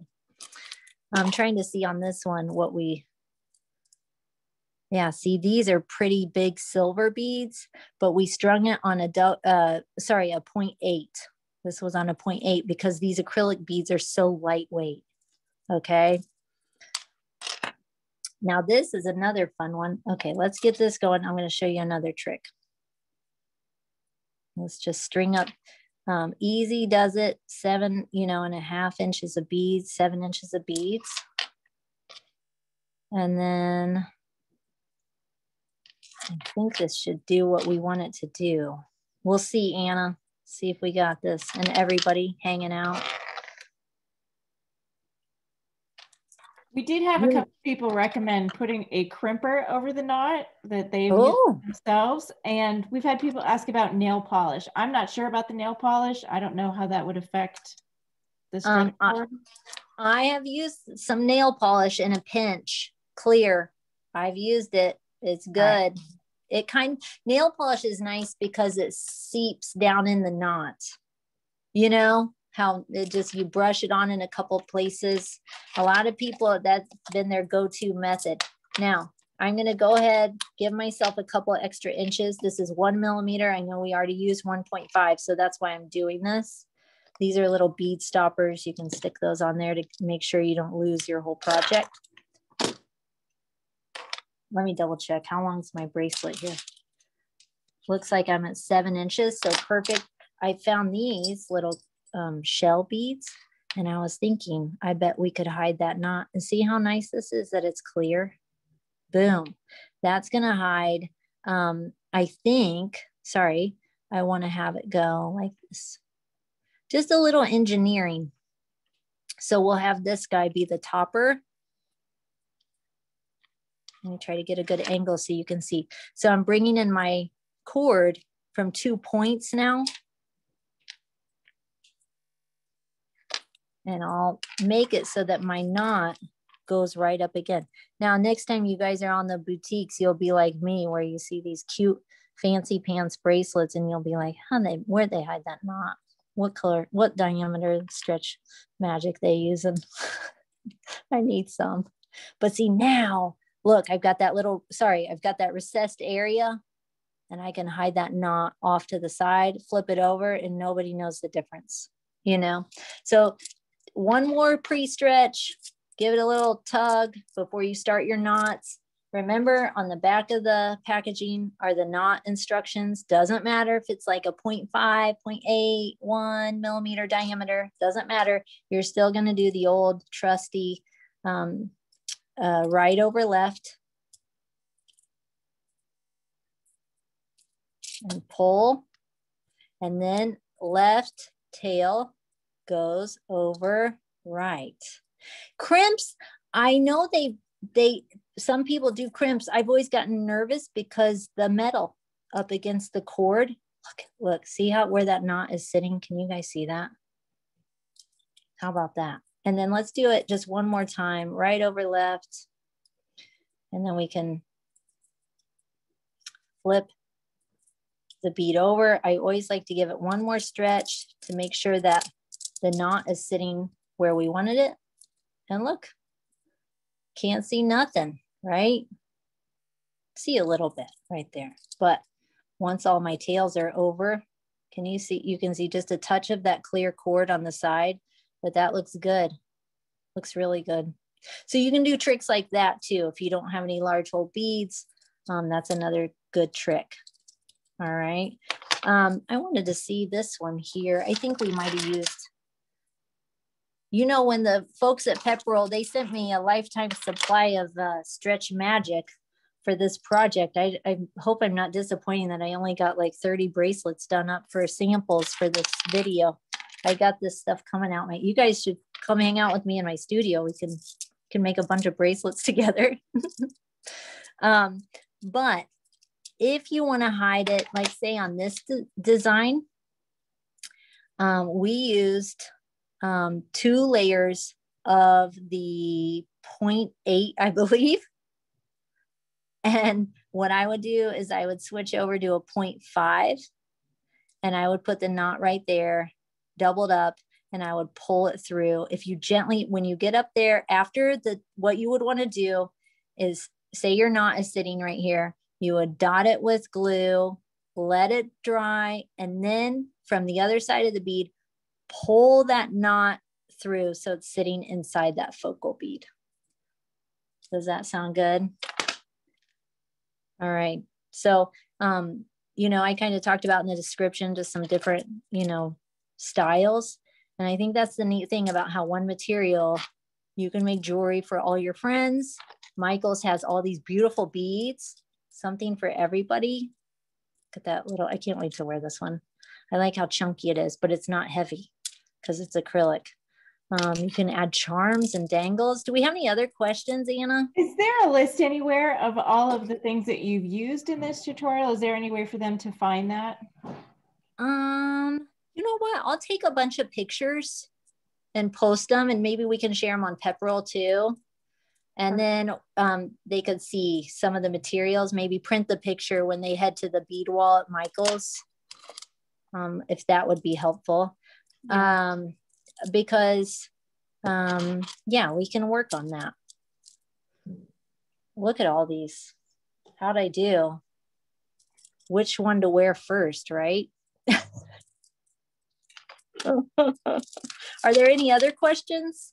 I'm trying to see on this one see, these are pretty big silver beads, but we strung it on a 0.8. This was on a 0.8 because these acrylic beads are so lightweight. Okay. Now this is another fun one. Okay, let's get this going. I'm going to show you another trick. Let's just string up. Easy does it, 7.5 inches of beads, 7 inches of beads. And then I think this should do what we want it to do. We'll see, Anna. See if we got this. And everybody hanging out. We did have a couple of people recommend putting a crimper over the knot that they've used themselves. And we've had people ask about nail polish. I'm not sure about the nail polish. I don't know how that would affect the stretch cord. I have used some nail polish in a pinch, clear. I've used it. It's good. Right. Nail polish is nice because it seeps down in the knot. You know how it just, you brush it on in a couple places. A lot of people, that's been their go-to method. Now, I'm going to go ahead, give myself a couple of extra inches. This is 1 millimeter. I know we already used 1.5, so that's why I'm doing this. These are little bead stoppers. You can stick those on there to make sure you don't lose your whole project. Let me double check. How long is my bracelet here? Looks like I'm at 7 inches, so perfect. I found these little shell beads, and I was thinking, I bet we could hide that knot. And see how nice this is, that it's clear? Boom. That's gonna hide. I think, sorry, I wanna have it go like this. Just a little engineering. So we'll have this guy be the topper. Let me try to get a good angle so you can see. So I'm bringing in my cord from 2 points now. And I'll make it so that my knot goes right up again. Now, next time you guys are on the boutiques, you'll be like me, where you see these cute fancy pants bracelets and you'll be like, where'd they hide that knot? What color, what diameter stretch magic they use? And I need some. But see now, look, I've got that I've got that recessed area, and I can hide that knot off to the side, flip it over, and nobody knows the difference, you know? So one more pre-stretch, give it a little tug before you start your knots. Remember, on the back of the packaging are the knot instructions. Doesn't matter if it's like a 0.5, 0.8, 1 millimeter diameter, doesn't matter. You're still gonna do the old trusty right over left. And pull, and then left tail goes over right. Crimps, I know some people do crimps. I've always gotten nervous because the metal up against the cord. Look, see where that knot is sitting? Can you guys see that? How about that? And then let's do it just one more time, right over left. And then we can flip the bead over. I always like to give it one more stretch to make sure that the knot is sitting where we wanted it. And look, can't see nothing, right? See a little bit right there. But once all my tails are over, you can see just a touch of that clear cord on the side, but that looks good. Looks really good. So you can do tricks like that too. If you don't have any large hole beads, that's another good trick. All right. I wanted to see this one here. I think we might have used, when the folks at Pepperell, they sent me a lifetime supply of stretch magic for this project. I hope I'm not disappointing that I only got like 30 bracelets done up for samples for this video. I got this stuff coming out. You guys should come hang out with me in my studio. We can make a bunch of bracelets together. But if you want to hide it, like say on this design, we used 2 layers of the 0.8, I believe. And what I would do is I would switch over to a 0.5, and I would put the knot right there, doubled up, and I would pull it through. If you gently, when you get up there, after what you would want to do is, say your knot is sitting right here, you would dot it with glue, let it dry, and then from the other side of the bead, pull that knot through so it's sitting inside that focal bead. Does that sound good? All right. So, you know, I kind of talked about in the description, just some different, you know, styles. And I think that's the neat thing about how one material, you can make jewelry for all your friends. Michael's has all these beautiful beads, something for everybody. Look at that little, I can't wait to wear this one. I like how chunky it is, but it's not heavy because it's acrylic. You can add charms and dangles. Do we have any other questions, Anna? Is there a list anywhere of all of the things that you've used in this tutorial? Is there any way for them to find that? You know what? I'll take a bunch of pictures and post them, and maybe we can share them on Pepperell too. And then they could see some of the materials, maybe print the picture when they head to the bead wall at Michael's, if that would be helpful. Yeah. Because yeah, we can work on that. Look at all these. How'd I do? Which one to wear first, right? Are there any other questions?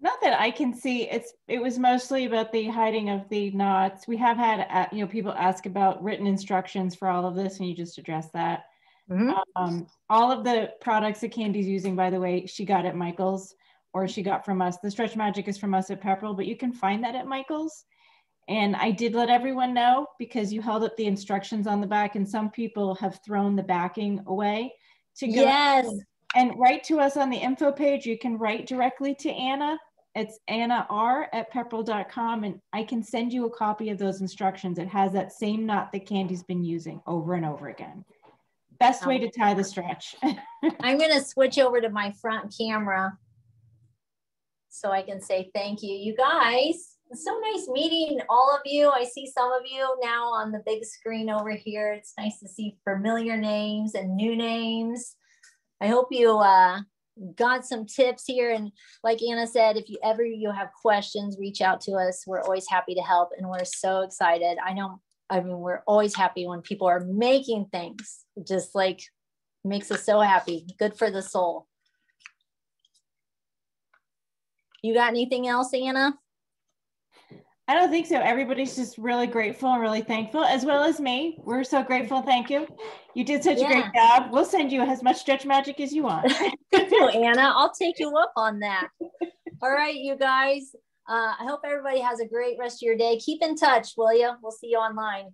Not that I can see. It was mostly about the hiding of the knots. We have had you know, people ask about written instructions for all of this, and you just addressed that. Mm-hmm. All of the products that Candy's using, by the way, she got at Michael's, or she got from us. The Stretch Magic is from us at Pepperell, but you can find that at Michael's. And I did let everyone know, because you held up the instructions on the back, and some people have thrown the backing away to go. Yes. And write to us on the info page. You can write directly to Anna. It's annar@pepperell.com, and I can send you a copy of those instructions. It has that same knot that Candy's been using over and over again. Best way to tie the stretch. I'm going to switch over to my front camera so I can say thank you. You guys, it's so nice meeting all of you. I see some of you now on the big screen over here. It's nice to see familiar names and new names. I hope you got some tips here. And like Anna said, if you ever have questions, reach out to us. We're always happy to help, and we're so excited. I mean, we're always happy when people are making things. It just like makes us so happy. Good for the soul. You got anything else, Anna? I don't think so. Everybody's just really grateful and really thankful, as well as me. We're so grateful. Thank you. You did such a great job. We'll send you as much stretch magic as you want. Thank you, Anna. I'll take you up on that. All right, you guys. I hope everybody has a great rest of your day. Keep in touch, will you? We'll see you online.